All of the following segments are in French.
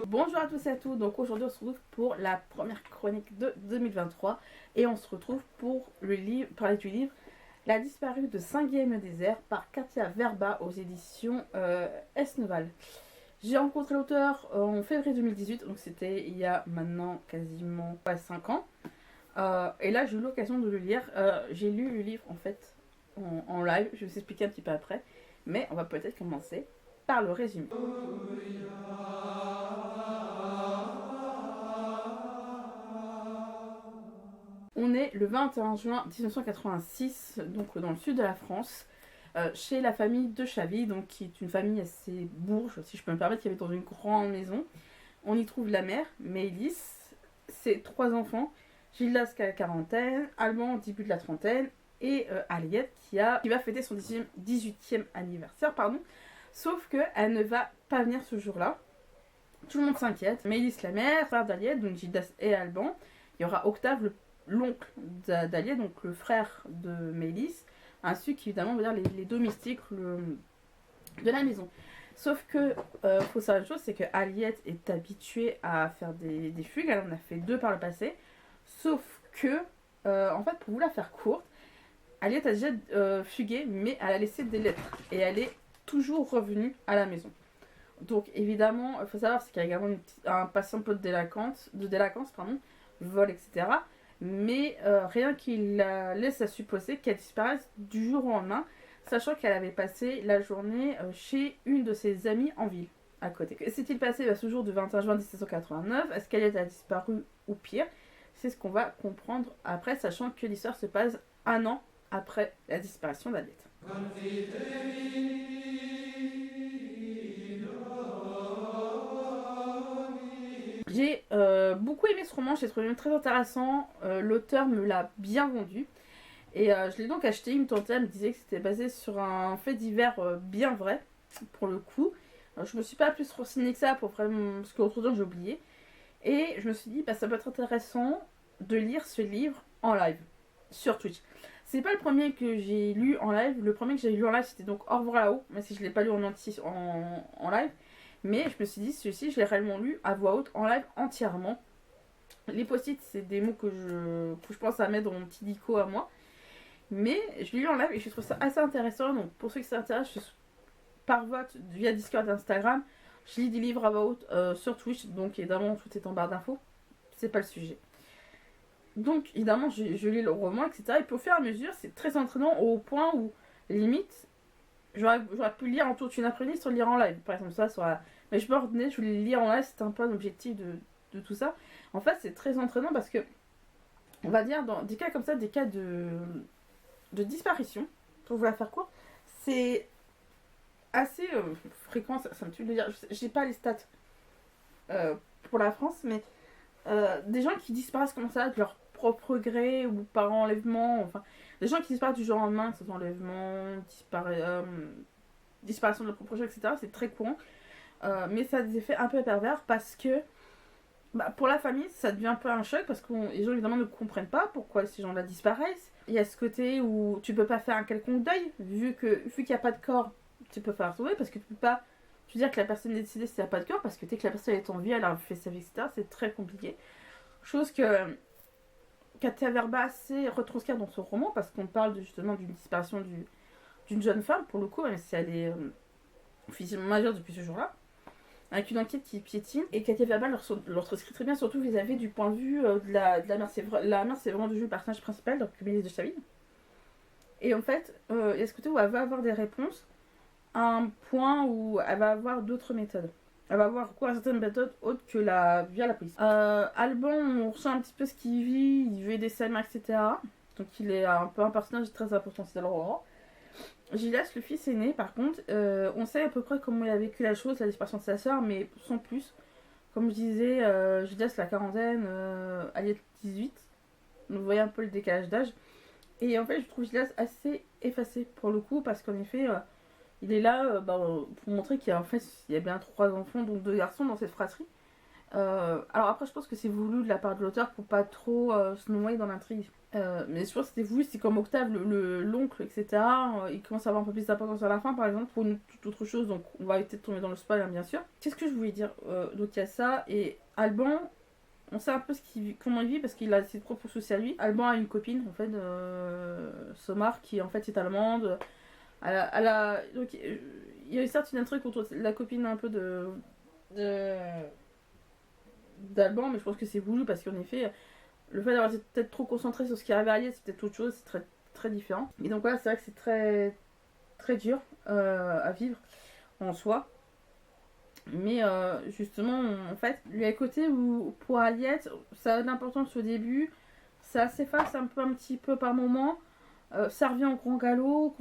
Bonjour à tous et à toutes, donc aujourd'hui on se retrouve pour la première chronique de 2023 et on se retrouve pour parler du livre La disparue de Saint-Guilhem-le-Désert par Katia Verba aux éditions Esneval. J'ai rencontré l'auteur en février 2018, donc c'était il y a maintenant quasiment 5 ans. Et là j'ai eu l'occasion de le lire. J'ai lu le livre en fait en live, je vais vous expliquer un petit peu après, mais on va peut-être commencer par le résumé. On est le 21 juin 1986, donc dans le sud de la France, chez la famille de Chavy, donc qui est une famille assez bourge, si je peux me permettre, qui habite dans une grande maison. On y trouve la mère, Maëlys, ses 3 enfants, Gildas qui a la quarantaine, Alban au début de la trentaine, et Aliette qui va fêter son 18e anniversaire, sauf qu'elle ne va pas venir ce jour-là. Tout le monde s'inquiète. Maëlys la mère, frère d'Aliette, donc Gildas et Alban. Il y aura Octave, l'oncle d'Aliette, donc le frère de Maëlys, ainsi qu'évidemment les domestiques de la maison. Sauf que, faut savoir une chose, c'est que Aliette est habituée à faire des fugues, elle en a fait 2 par le passé, sauf que, en fait, pour vous la faire courte, Aliette a déjà fugué, mais elle a laissé des lettres, et elle est toujours revenue à la maison. Donc évidemment, il faut savoir qu'il y a également un passé un peu de délinquance, vol, etc. Mais rien qui la laisse à supposer qu'elle disparaisse du jour au lendemain, sachant qu'elle avait passé la journée chez une de ses amies en ville, à côté. Que s'est-il passé ce jour du 21 juin 1789? Est-ce qu'elle a disparu ou pire? C'est ce qu'on va comprendre après, sachant que l'histoire se passe 1 an après la disparition d'Aliette. J'ai beaucoup aimé ce roman, j'ai trouvé très intéressant, l'auteur me l'a bien vendu et je l'ai donc acheté. Il me tentait, elle me disait que c'était basé sur un fait divers bien vrai pour le coup. Je me suis pas plus renseignée que ça pour vraiment, parce que l'autre temps j'ai oublié, et je me suis dit ça peut être intéressant de lire ce livre en live sur Twitch. C'est pas le premier que j'ai lu en live, le premier que j'ai lu en live c'était donc Au revoir là-haut, même si je l'ai pas lu en entier en live. Mais je me suis dit, celui-ci, je l'ai réellement lu à voix haute, en live entièrement. Les post-it, c'est des mots que je pense à mettre dans mon petit dico à moi. Mais je l'ai lu en live et je trouve ça assez intéressant. Donc pour ceux qui s'intéressent, par vote, via Discord et Instagram, je lis des livres à voix haute sur Twitch. Donc évidemment, tout est en barre d'infos. C'est pas le sujet. Donc évidemment, je lis le roman, etc. Et puis au fur et à mesure, c'est très entraînant au point où, limite, j'aurais pu lire en toute une après-midi sur lire en live, par exemple, ça sur la... Mais je me retenais, je voulais lire en live, c'était un peu un objectif de tout ça. En fait, c'est très entraînant parce que, on va dire, dans des cas comme ça, des cas de disparition, pour vous la faire court, c'est assez fréquent, ça me tue de le dire, j'ai pas les stats pour la France, mais des gens qui disparaissent comme ça de leur propre gré ou par enlèvement, enfin, des gens qui disparaissent du jour au lendemain, que ce soit enlèvement, disparition de leur propre jeu, etc., c'est très courant. Mais ça a des effets un peu pervers parce que pour la famille, ça devient un peu un choc parce que les gens évidemment ne comprennent pas pourquoi ces gens-là disparaissent. Il y a ce côté où tu peux pas faire un quelconque deuil, vu qu'il n'y a pas de corps, tu peux faire retrouver parce que tu peux pas dire que la personne est décédée s'il n'y a pas de corps, parce que dès que la personne est en vie, elle a fait sa vie, etc., c'est très compliqué. Chose que Katia Verba sait retranscrire dans son roman, parce qu'on parle justement d'une disparition d'une jeune femme, pour le coup, même si elle est officiellement majeure depuis ce jour-là, avec une enquête qui piétine, et Katia Verba le retranscrit très bien, surtout vis-à-vis du point de vue de la mère. La mère, c'est vraiment le personnage principal, donc Maëlys de Chavy. Et en fait, il y a ce côté où elle va avoir des réponses à un point où elle va avoir d'autres méthodes. Elle va avoir recours à certaines méthodes autres que via la police. Alban, on ressent un petit peu ce qu'il vit, il veut aider sa mère, etc. Donc il est un peu un personnage très important, c'est dans le roman. Gildas, le fils aîné, par contre, on sait à peu près comment il a vécu la chose, la disparition de sa soeur, mais sans plus. Comme je disais, Gildas la quarantaine, Aliette 18. Donc vous voyez un peu le décalage d'âge. Et en fait, je trouve Gildas assez effacé pour le coup, parce qu'en effet, il est là pour montrer qu'il y a bien 3 enfants, donc 2 garçons dans cette fratrie. Alors après, je pense que c'est voulu de la part de l'auteur pour pas trop se noyer dans l'intrigue. Mais je pense que c'était voulu, c'est comme Octave, l'oncle, etc. Il commence à avoir un peu plus d'importance à la fin, par exemple, pour une toute autre chose, donc on va éviter de tomber dans le spoil, hein, bien sûr. Qu'est-ce que je voulais dire Donc il y a ça, et Alban, on sait un peu comment il vit, parce qu'il a ses propres soucis à lui. Alban a une copine, en fait, Somar, qui en fait est allemande. Donc il y a certes une intrigue contre la copine un peu de d'Alban, mais je pense que c'est voulu, parce qu'en effet, le fait d'avoir été peut-être trop concentré sur ce qui arrive à Ariel, c'est peut-être autre chose, c'est très, très différent. Et donc voilà, c'est vrai que c'est très, très dur à vivre en soi. Mais justement, en fait, il y a le côté où pour Aliette, ça a de l'importance au début, ça s'efface un petit peu par moment, ça revient au grand galop,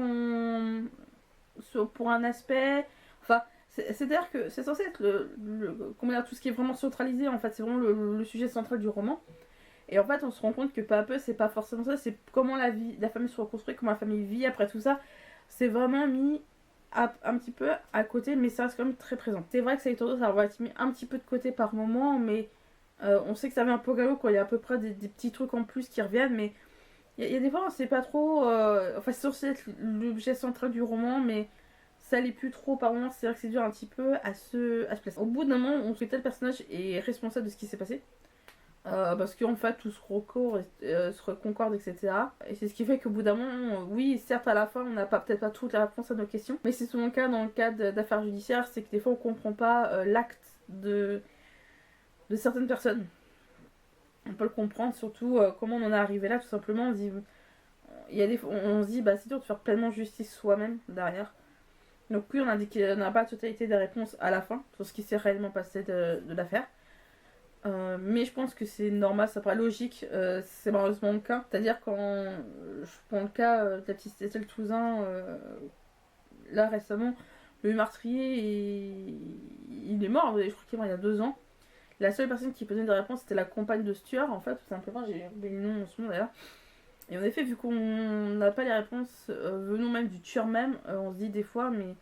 pour un aspect. Enfin, c'est-à-dire que c'est censé être comment dire, tout ce qui est vraiment centralisé, en fait, c'est vraiment le sujet central du roman. Et en fait, on se rend compte que peu à peu, c'est pas forcément ça, c'est comment la famille se reconstruit, comment la famille vit après tout ça. C'est vraiment mis un petit peu à côté, mais ça reste quand même très présent. C'est vrai que ça a tendance à avoir été mis un petit peu de côté par moment, mais on sait que ça vient un peu galop quand il y a à peu près des petits trucs en plus qui reviennent, mais il y a des fois, on sait pas trop. Enfin, c'est censé être l'objet central du roman, mais ça l'est plus trop par moment. C'est vrai que c'est dur un petit peu à se placer. Au bout d'un moment, on sait que tel personnage est responsable de ce qui s'est passé. Parce qu'en fait tout se concorde, etc. Et c'est ce qui fait qu'au bout d'un moment, oui, certes à la fin on n'a peut-être pas toutes les réponses à nos questions, mais c'est souvent le cas dans le cadre d'affaires judiciaires, c'est que des fois on comprend pas l'acte de certaines personnes. On peut le comprendre, surtout comment on en est arrivé là, tout simplement. On se dit, il y a des fois, on se dit bah c'est dur de faire pleinement justice soi-même derrière. Donc oui, on a dit qu'on n'a pas la totalité des réponses à la fin sur ce qui s'est réellement passé de l'affaire. Mais je pense que c'est normal, ça paraît logique, c'est malheureusement le cas. C'est-à-dire quand je prends le cas de la petite Estelle Touzin, là récemment, le meurtrier, il est mort, je crois qu'il est mort il y a 2 ans. La seule personne qui peut donner des réponses, c'était la compagne de Stuart, en fait, tout simplement, j'ai oublié le nom en ce moment d'ailleurs. Et en effet, vu qu'on n'a pas les réponses venant même du tueur même, on se dit des fois, mais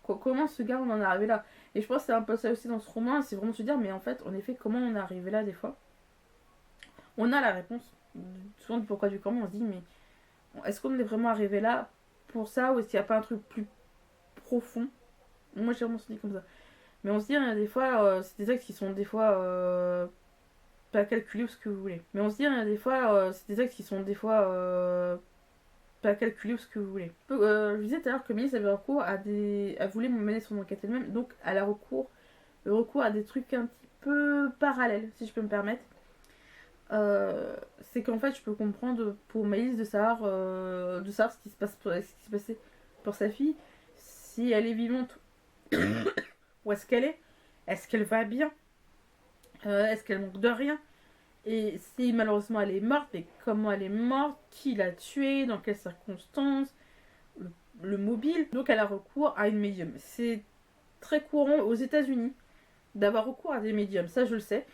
comment ce gars on en est arrivé là? Et je pense que c'est un peu ça aussi dans ce roman, c'est vraiment se dire, mais en fait, en effet, comment on est arrivé là des fois? On a la réponse, souvent du pourquoi du comment, on se dit, mais est-ce qu'on est vraiment arrivé là pour ça, ou est-ce qu'il n'y a pas un truc plus profond? Moi j'ai vraiment dit comme ça. Mais on se dit, il y a des fois, c'est des axes qui sont des fois pas calculés ou ce que vous voulez. Mais on se dit, il y a des fois, c'est des axes qui sont des fois pas calculés ou ce que vous voulez. Je disais tout à l'heure que Mélisse avait recours à des. Elle voulait mener son enquête elle-même, donc elle a le recours à des trucs un petit peu parallèles, si je peux me permettre. C'est qu'en fait, je peux comprendre pour Mélisse de savoir ce qui se passe ce qui s'est passé pour sa fille, si elle est vivante, où est-ce qu'elle va bien, est-ce qu'elle manque de rien, et si malheureusement elle est morte, mais comment elle est morte, qui l'a tuée, dans quelles circonstances, le mobile. Donc elle a recours à une médium. C'est très courant aux États-Unis d'avoir recours à des médiums, ça je le sais.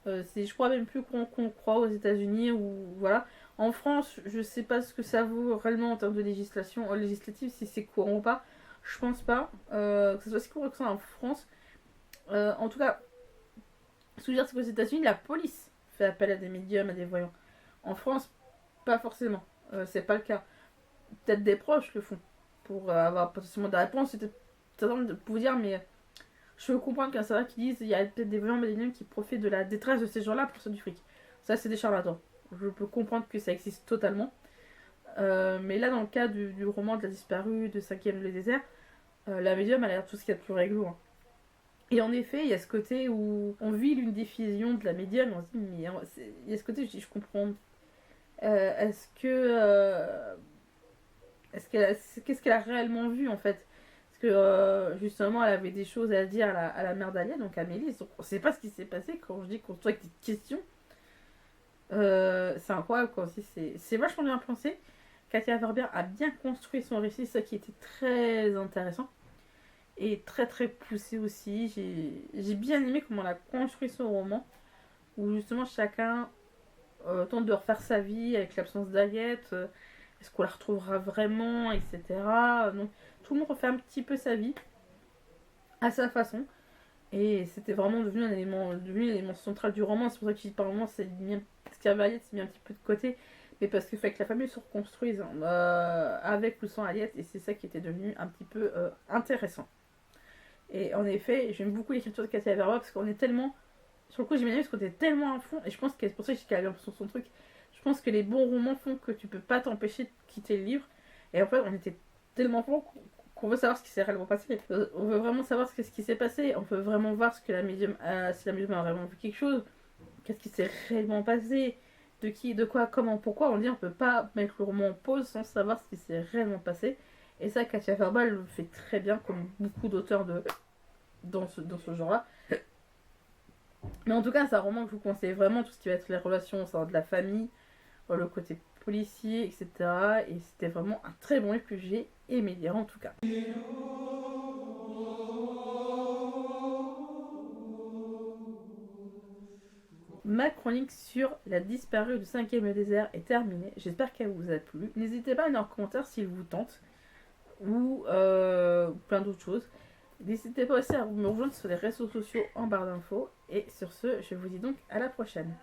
Je crois même plus qu'on croit aux États-Unis, ou voilà. En France, je sais pas ce que ça vaut réellement en termes de législation législative, si c'est courant ou pas. Je pense pas que ce soit si courant que ça en France. En tout cas, ce que je veux dire, c'est qu'aux États-Unis, la police fait appel à des médiums, à des voyants. En France, pas forcément. C'est pas le cas. Peut-être des proches le font pour avoir potentiellement des réponses. C'était peut-être pour vous dire, mais je peux comprendre qu'il y a certains qui disent qu'il y a peut-être des voyants médiums qui profitent de la détresse de ces gens-là pour faire du fric. Ça, c'est des charlatans. Je peux comprendre que ça existe totalement. Mais là, dans le cas du roman de la disparue, de 5ème le désert, la médium, elle a l'air tout ce qu'il y a de plus réglo. Hein. Et en effet, il y a ce côté où on vit l'une des fusions de la médium, et on se dit, mais il y a ce côté, je comprends. Est-ce que. Qu'est-ce qu'elle a réellement vu en fait? Parce que justement, elle avait des choses à dire à la mère d'Alia, donc à Mélisse. Donc, on sait pas ce qui s'est passé quand je dis qu'on se trouve avec des questions. C'est incroyable quoi. C'est vachement bien pensé. Katia Verber a bien construit son récit, ça qui était très intéressant. Et très très poussé aussi. J'ai bien aimé comment elle a construit son roman. Où justement chacun tente de refaire sa vie avec l'absence d'Aliette. Est-ce qu'on la retrouvera vraiment, etc. Donc tout le monde refait un petit peu sa vie à sa façon. Et c'était vraiment devenu l'élément central du roman. C'est pour ça que je dis par moment, c'est Aliette s'est mis un petit peu de côté. Mais parce qu'il fallait que la famille se reconstruise avec ou sans Aliette. Et c'est ça qui était devenu un petit peu intéressant. Et en effet, j'aime beaucoup l'écriture de Katia Verba parce qu'on est tellement. Sur le coup, j'imagine parce qu'on était tellement à fond. Et je pense que c'est pour ça que j'ai qu'elle a l'impression de son truc. Je pense que les bons romans font que tu peux pas t'empêcher de quitter le livre. Et en fait, on était tellement fond qu'on veut savoir ce qui s'est réellement passé. On veut vraiment savoir ce qui s'est passé. On veut vraiment voir ce que la médium si la médium a vraiment vu quelque chose. Qu'est-ce qui s'est réellement passé. De qui, de quoi, comment, pourquoi. On dit on peut pas mettre le roman en pause sans savoir ce qui s'est réellement passé. Et ça, Katia Verba le fait très bien, comme beaucoup d'auteurs dans ce genre-là. Mais en tout cas, c'est un roman que je vous conseille vraiment, tout ce qui va être les relations au sein de la famille, le côté policier, etc. Et c'était vraiment un très bon livre que j'ai aimé lire en tout cas. Ma chronique sur la disparue du 5e désert est terminée. J'espère qu'elle vous a plu. N'hésitez pas à mettre en commentaire s'il vous tente ou plein d'autres choses. N'hésitez pas aussi à me rejoindre sur les réseaux sociaux en barre d'infos. Et sur ce, je vous dis donc à la prochaine.